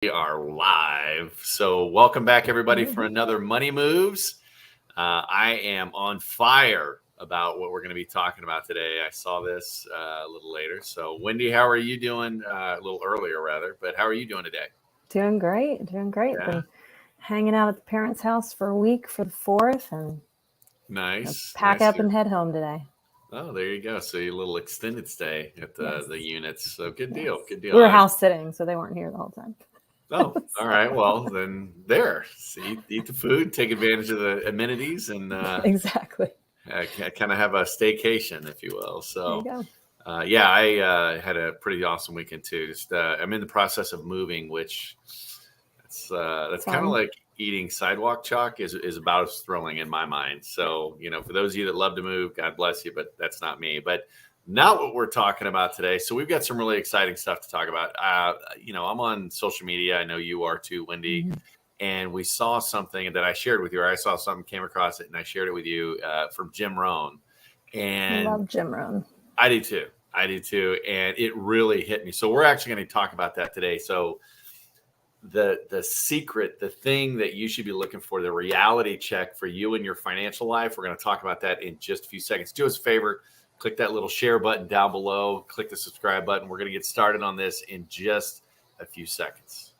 We are live. So welcome back, everybody, for another Money Moves. I am on fire about what we're going to be talking about today. I saw this a little later. So, Wendy, how are you doing? A little earlier, rather. But how are you doing today? Doing great. Yeah. Been hanging out at the parents' house for a week for the 4th and Nice. pack up and head home today. Oh, there you go. So your little extended stay at the units. So good deal. Good deal. We were house sitting, so they weren't here the whole time. Oh, all right. Well, then eat the food, take advantage of the amenities, and exactly. Kind of have a staycation, if you will. So, there you go. I had a pretty awesome weekend too. Just I'm in the process of moving, which that's kind of like eating sidewalk chalk is about as thrilling in my mind. So, for those of you that love to move, God bless you, but that's not me. But not what we're talking about today. So we've got some really exciting stuff to talk about. I'm on social media. I know you are too, Wendy. Mm-hmm. And we saw something that I shared with you, or I saw something, came across it, and I shared it with you from Jim Rohn. And I love Jim Rohn. I do too. And it really hit me. So we're actually going to talk about that today. So the secret, the thing that you should be looking for, the reality check for you and your financial life, we're going to talk about that in just a few seconds. Do us a favor. Click that little share button down below. Click the subscribe button. We're going to get started on this in just a few seconds.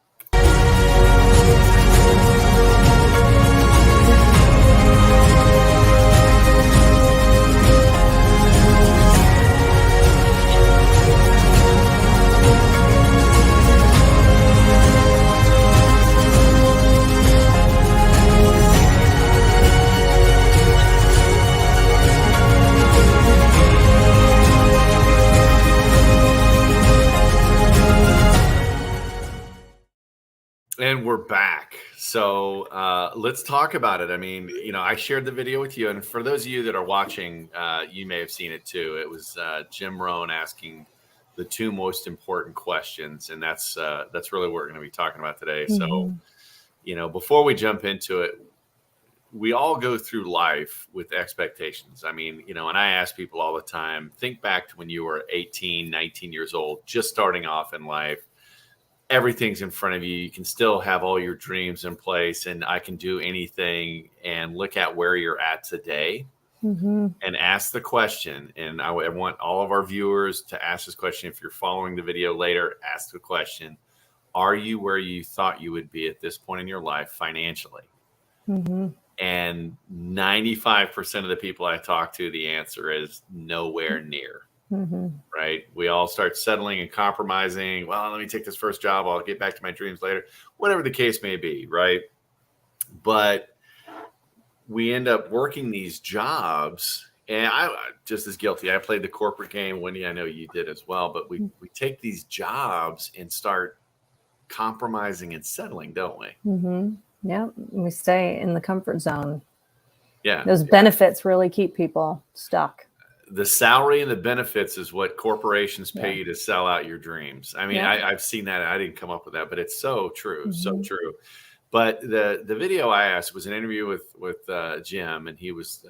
And we're back. So let's talk about it. I mean, I shared the video with you. And for those of you that are watching, you may have seen it too. It was Jim Rohn asking the two most important questions. And that's really what we're going to be talking about today. Mm-hmm. So, before we jump into it, we all go through life with expectations. I mean, and I ask people all the time, think back to when you were 18, 19 years old, just starting off in life. Everything's in front of you. You can still have all your dreams in place, and I can do anything. And look at where you're at today, mm-hmm. and ask the question. And I want all of our viewers to ask this question. If you're following the video later, ask the question: are you where you thought you would be at this point in your life financially? Mm-hmm. And 95% of the people I talk to, the answer is nowhere near. Mm-hmm. Right. We all start settling and compromising. Well, let me take this first job. I'll get back to my dreams later, whatever the case may be. Right. But we end up working these jobs, and I just as guilty. I played the corporate game. Wendy, I know you did as well. But we take these jobs and start compromising and settling, don't we? Mm-hmm. Yeah. We stay in the comfort zone. Yeah. Those benefits really keep people stuck. The salary and the benefits is what corporations pay you to sell out your dreams. I mean, I've seen that. I didn't come up with that, but it's so true. Mm-hmm. So true. But the video I asked was an interview with Jim, and he was,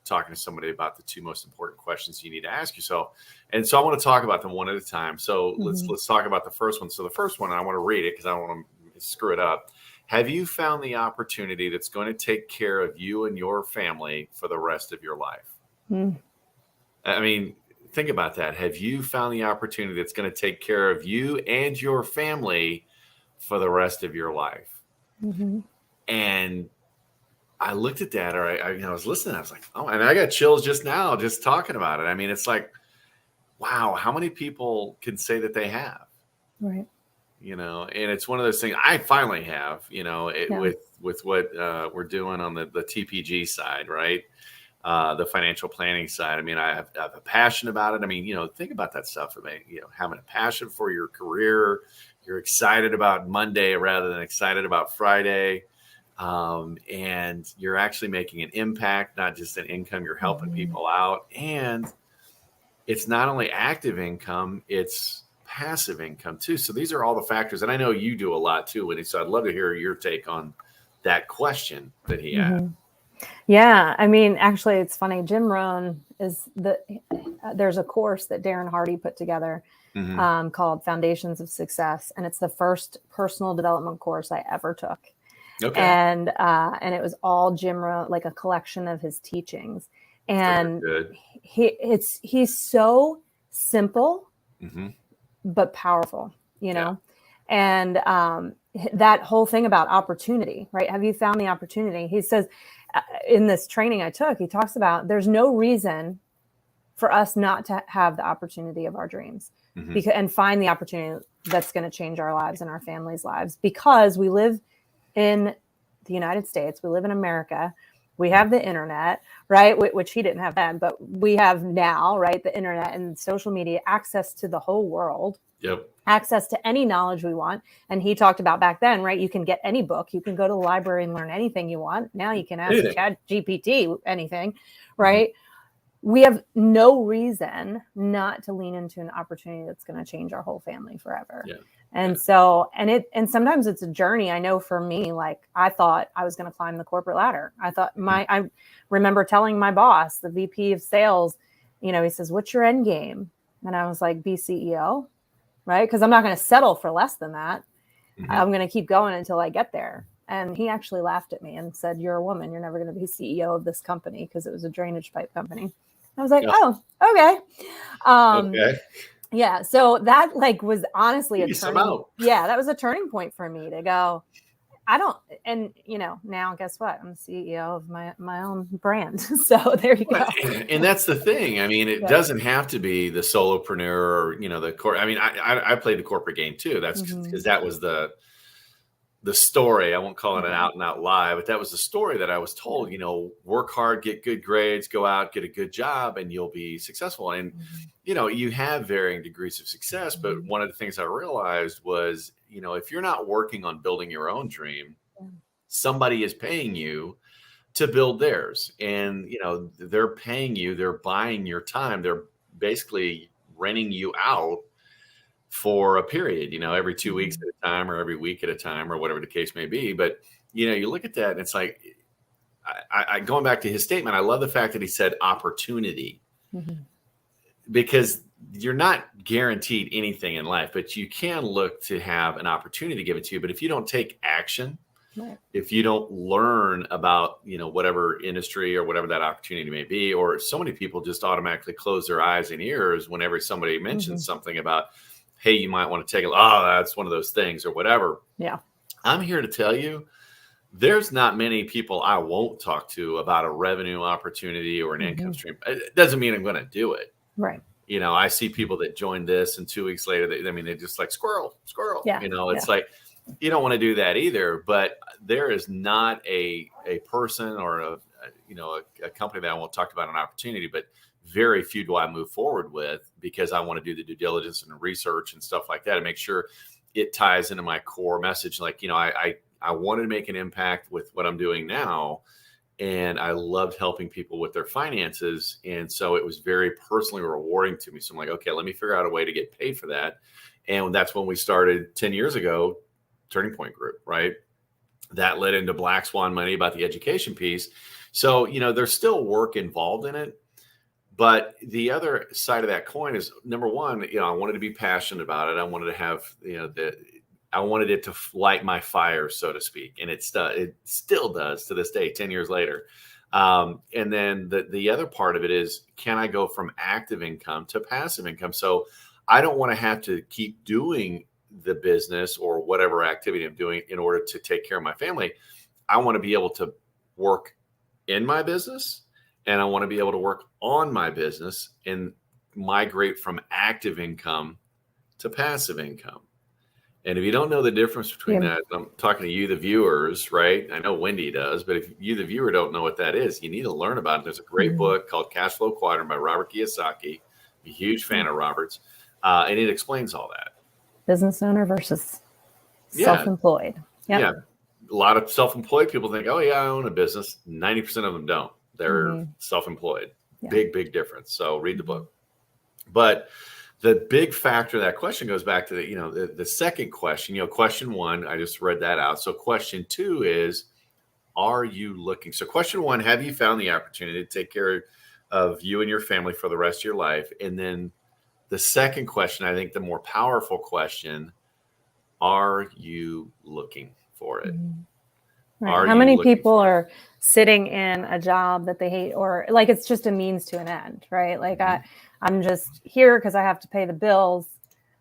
talking to somebody about the two most important questions you need to ask yourself. And so I want to talk about them one at a time. So mm-hmm. let's talk about the first one. So the first one, I want to read it because I don't want to screw it up. Have you found the opportunity that's going to take care of you and your family for the rest of your life? Mm. I mean, think about that. Have you found the opportunity that's going to take care of you and your family for the rest of your life? Mm-hmm. And I looked at that, or I was listening. I was like, oh, and I got chills just now, just talking about it. I mean, it's like, wow, how many people can say that they have? Right. And it's one of those things I finally have, with what we're doing on the TPG side, right? The financial planning side. I mean, I have a passion about it. I mean, think about that stuff. I mean, having a passion for your career, you're excited about Monday rather than excited about Friday. And you're actually making an impact, not just an income. You're helping people out. And it's not only active income, it's passive income too. So these are all the factors. And I know you do a lot too, Winnie. So I'd love to hear your take on that question that he asked. Yeah, I mean, actually, it's funny. Jim Rohn is there's a course that Darren Hardy put together, Mm-hmm. called Foundations of Success. And it's the first personal development course I ever took. Okay. And it was all Jim Rohn, like a collection of his teachings. And he's so simple, mm-hmm. but powerful, you know? And that whole thing about opportunity, right? Have you found the opportunity? He says in this training I took, he talks about there's no reason for us not to have the opportunity of our dreams, because, and find the opportunity that's going to change our lives and our families' lives, because we live in the United States. We live in America. We have the internet, right? Which he didn't have then, but we have now, right? The internet and social media, access to the whole world. Yep. Access to any knowledge we want. And he talked about back then, right? You can get any book. You can go to the library and learn anything you want. Now you can ask Chat GPT anything, right? We have no reason not to lean into an opportunity that's going to change our whole family forever. Yeah. And so, and sometimes it's a journey. I know for me, like I thought I was going to climb the corporate ladder. I remember telling my boss, the VP of sales, you know, he says, "What's your end game?" And I was like, "Be CEO," right? Because I'm not going to settle for less than that. I'm going to keep going until I get there. And he actually laughed at me and said, "You're a woman. You're never going to be CEO of this company," because it was a drainage pipe company. I was like, "Oh, okay." Okay. Yeah. So that like was honestly that was a turning point for me to go, and you know, now guess what? I'm CEO of my own brand. So there you go. And that's the thing. I mean, it doesn't have to be the solopreneur or, you know, I mean, I played the corporate game too. That's because that was the story. I won't call it an out and out lie, but that was the story that I was told, you know, work hard, get good grades, go out, get a good job, and you'll be successful. And, you know, you have varying degrees of success. But one of the things I realized was, you know, if you're not working on building your own dream, somebody is paying you to build theirs. And, you know, they're paying you, they're buying your time. They're basically renting you out for a period, you know, every 2 weeks at a time or every week at a time or whatever the case may be. But, you know, you look at that and it's like, I going back to his statement, I love the fact that he said opportunity, because you're not guaranteed anything in life, but you can look to have an opportunity given to you. But if you don't take action, if you don't learn about, you know, whatever industry or whatever that opportunity may be, or so many people just automatically close their eyes and ears whenever somebody mentions something about, hey, you might want to take that's one of those things or whatever. Yeah. I'm here to tell you, there's not many people I won't talk to about a revenue opportunity or an income stream. It doesn't mean I'm going to do it. Right. You know, I see people that join this and 2 weeks later, they're just like squirrel. Yeah. You know, it's like, you don't want to do that either, but there is not a person or a company that I won't talk about an opportunity, but very few do I move forward with, because I want to do the due diligence and research and stuff like that to make sure it ties into my core message. Like, you know, I wanted to make an impact with what I'm doing now, and I loved helping people with their finances. And so it was very personally rewarding to me. So I'm like, okay, let me figure out a way to get paid for that. And that's when we started 10 years ago, Turning Point Group, right? That led into Black Swan Money, about the education piece. So, you know, there's still work involved in it. But the other side of that coin is, number one, you know, I wanted to be passionate about it. I wanted to have, you know, I wanted it to light my fire, so to speak. And it still does to this day, 10 years later. And then the other part of it is, can I go from active income to passive income? So I don't want to have to keep doing the business or whatever activity I'm doing in order to take care of my family. I want to be able to work in my business, and I want to be able to work on my business and migrate from active income to passive income. And if you don't know the difference between that, I'm talking to you, the viewers, right? I know Wendy does, but if you, the viewer, don't know what that is, you need to learn about it. There's a great book called Cash Flow Quadrant by Robert Kiyosaki. I'm a huge fan of Robert's. And it explains all that. Business owner versus self-employed. Yep. Yeah. A lot of self-employed people think, oh, yeah, I own a business. 90% of them don't. They're self-employed. Yeah. Big difference. So read the book. But the big factor of that question goes back to the second question. You know, question one, I just read that out. So question two is, are you looking? So question one, have you found the opportunity to take care of you and your family for the rest of your life? And then The second question, I think the more powerful question, are you looking for it? Right. How many people are sitting in a job that they hate, or like it's just a means to an end, right? Like I'm just here because I have to pay the bills,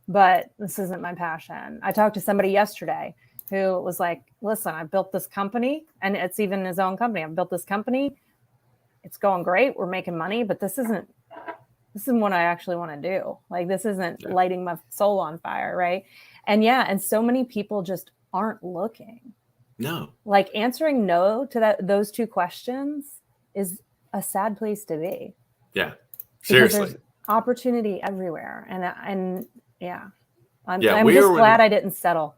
but this isn't my passion. I talked to somebody yesterday who was like, listen, I built this company, and it's even his own company. I've built this company. It's going great. We're making money, but this isn't what I actually want to do. Like, this isn't lighting my soul on fire. Right. And so many people just aren't looking. No. Like, answering no to those two questions is a sad place to be. Yeah. Seriously. Because there's opportunity everywhere. I'm we just glad I didn't settle.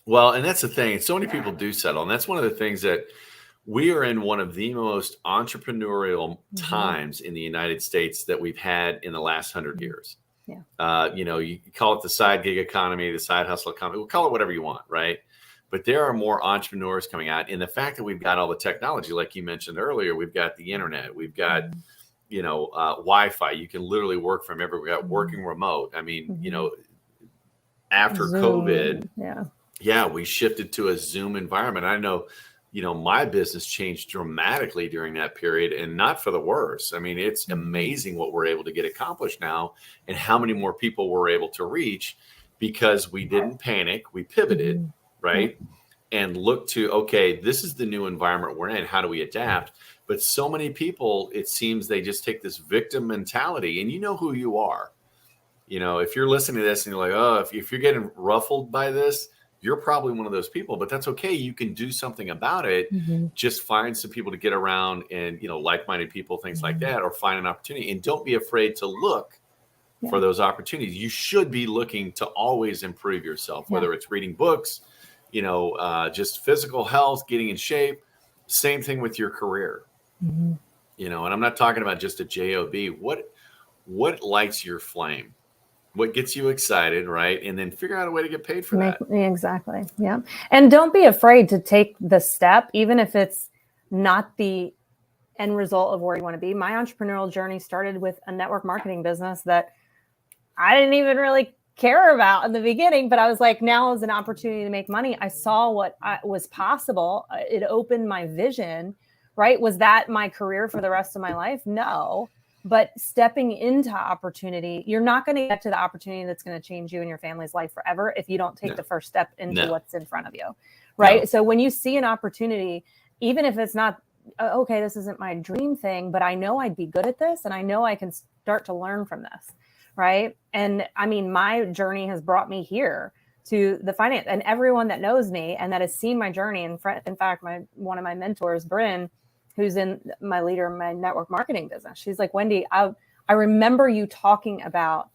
Well, and that's the thing. So many people do settle. And that's one of the things that we are in one of the most entrepreneurial times in the United States that we've had in the last 100 years. Yeah. You call it the side gig economy, the side hustle economy. We'll call it whatever you want, right? But there are more entrepreneurs coming out. And the fact that we've got all the technology, like you mentioned earlier, we've got the internet, we've got, Wi-Fi. You can literally work from everywhere. We've got working remote. I mean, after Zoom, COVID, we shifted to a Zoom environment. I know, my business changed dramatically during that period, and not for the worse. I mean, it's amazing what we're able to get accomplished now and how many more people we're able to reach because we didn't panic. We pivoted. Right. And look to, okay, this is the new environment we're in. How do we adapt? But so many people, it seems they just take this victim mentality, and you know who you are. If you're listening to this and you're like, oh, if you're getting ruffled by this, you're probably one of those people, but that's okay. You can do something about it. Just find some people to get around and, like-minded people, things like that, or find an opportunity, and don't be afraid to look for those opportunities. You should be looking to always improve yourself, whether it's reading books, just physical health, getting in shape. Same thing with your career, and I'm not talking about just a job. What lights your flame? What gets you excited, right? And then figure out a way to get paid for that. Exactly. Yeah. And don't be afraid to take the step, even if it's not the end result of where you want to be. My entrepreneurial journey started with a network marketing business that I didn't even really care about in the beginning, but I was like, now is an opportunity to make money. I saw what was possible. It opened my vision, right? Was that my career for the rest of my life? No, but stepping into opportunity, you're not going to get to the opportunity that's going to change you and your family's life forever if you don't take the first step into what's in front of you, right? So when you see an opportunity, even if it's not, okay, this isn't my dream thing, but I know I'd be good at this, and I know I can start to learn from this. Right. And I mean, my journey has brought me here to the finance, and everyone that knows me and that has seen my journey. In fact, one of my mentors, Bryn, who's my leader in my network marketing business, she's like, Wendy, I remember you talking about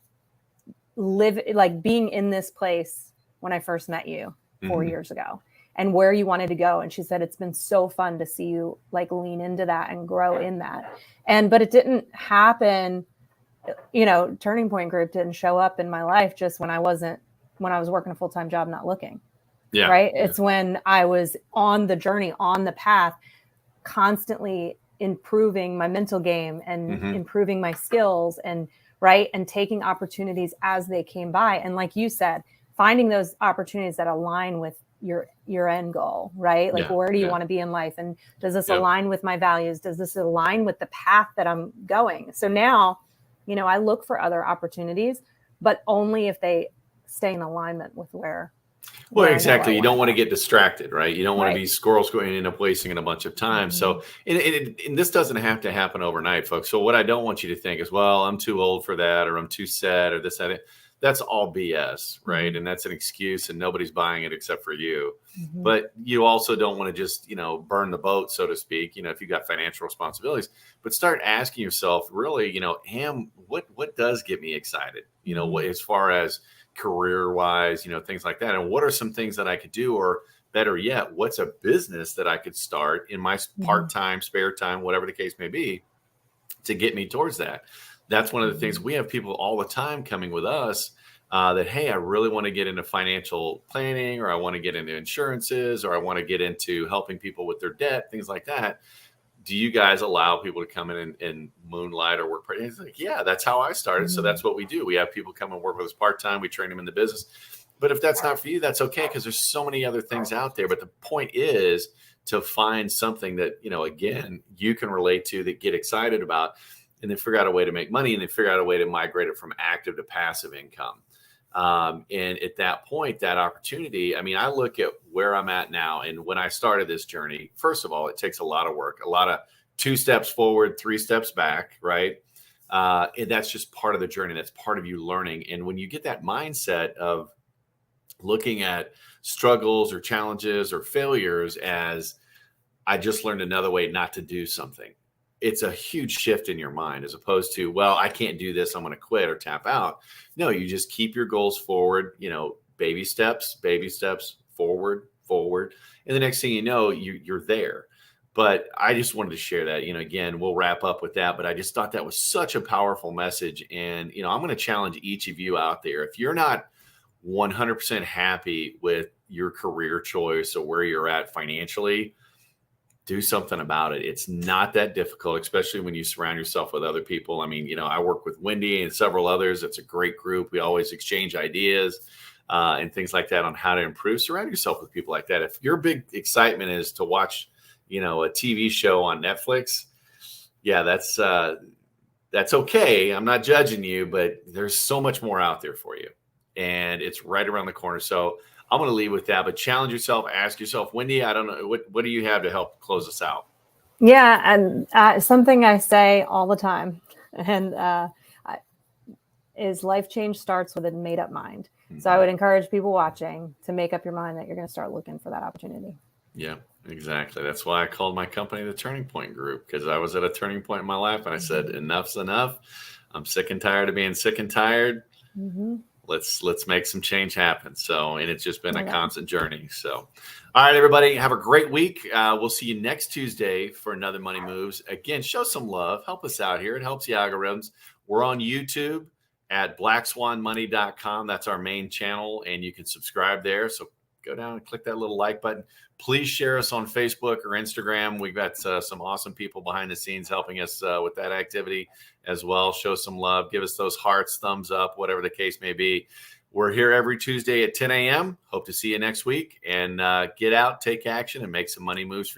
being in this place when I first met you 4 years ago, and where you wanted to go. And she said, it's been so fun to see you lean into that and grow in that. But it didn't happen. Turning Point Group didn't show up in my life just when I was working a full-time job, not looking. Yeah. Right. It's when I was on the journey, on the path, constantly improving my mental game and improving my skills and taking opportunities as they came by. And like you said, finding those opportunities that align with your end goal, right? Where do you want to be in life? And does this align with my values? Does this align with the path that I'm going? So now, I look for other opportunities, but only if they stay in alignment with where. Well, exactly. You don't want to get distracted, right? You don't want to be squirrels going and end up wasting a bunch of time. So, and this doesn't have to happen overnight, folks. So what I don't want you to think is, well, I'm too old for that, or I'm too sad, or this, that. That's all BS, right? And that's an excuse, and nobody's buying it except for you. But you also don't want to just, burn the boat, so to speak, if you've got financial responsibilities, but start asking yourself, really, what does get me excited? As far as career-wise, things like that. And what are some things that I could do, or better yet, what's a business that I could start in my part-time, spare time, whatever the case may be, to get me towards that? That's one of the things. We have people all the time coming with us that, hey, I really want to get into financial planning, or I want to get into insurances, or I want to get into helping people with their debt, things like that. do you guys allow people to come in and moonlight or work part? He's like, yeah, that's how I started. So that's what we do. We have people come and work with us part-time. We train them in the business. But if that's not for you, that's okay, because there's so many other things out there. But the point is to find something that, again, you can relate to, that get excited about, and then figure out a way to make money, and then figure out a way to migrate it from active to passive income. And at that point, that opportunity, I mean, I look at where I'm at now. And when I started this journey, first of all, it takes a lot of work, a lot of 2 steps forward, 3 steps back, right? And that's just part of the journey. That's part of you learning. And when you get that mindset of looking at struggles or challenges or failures as, I just learned another way not to do something, it's a huge shift in your mind, as opposed to, well, I can't do this, I'm going to quit or tap out. No, you just keep your goals forward, baby steps, forward. And the next thing you know, you're there. But I just wanted to share that, again, we'll wrap up with that, but I just thought that was such a powerful message. And, I'm going to challenge each of you out there. If you're not 100% happy with your career choice or where you're at financially, do something about it. It's not that difficult, especially when you surround yourself with other people. I mean, I work with Wendy and several others. It's a great group. We always exchange ideas and things like that on how to improve. Surround yourself with people like that. If your big excitement is to watch, a TV show on Netflix, yeah, that's okay. I'm not judging you, but there's so much more out there for you, and it's right around the corner. So I'm going to leave with that, but challenge yourself, ask yourself, Wendy, I don't know, what do you have to help close us out? Yeah. And something I say all the time, and is life change starts with a made up mind. Mm-hmm. So I would encourage people watching to make up your mind that you're going to start looking for that opportunity. Yeah, exactly. That's why I called my company the Turning Point Group, because I was at a turning point in my life and I said, enough's enough. I'm sick and tired of being sick and tired. Mm-hmm. Let's make some change happen. So, and it's just been a constant journey. So, all right, everybody, have a great week. We'll see you next Tuesday for another Money Moves. Again, show some love. Help us out here. It helps the algorithms. We're on YouTube at blackswanmoney.com. That's our main channel, and you can subscribe there. So go down and click that little like button. Please share us on Facebook or Instagram. We've got some awesome people behind the scenes helping us with that activity as well. Show some love. Give us those hearts, thumbs up, whatever the case may be. We're here every Tuesday at 10 a.m. Hope to see you next week. And get out, take action, and make some money moves for you.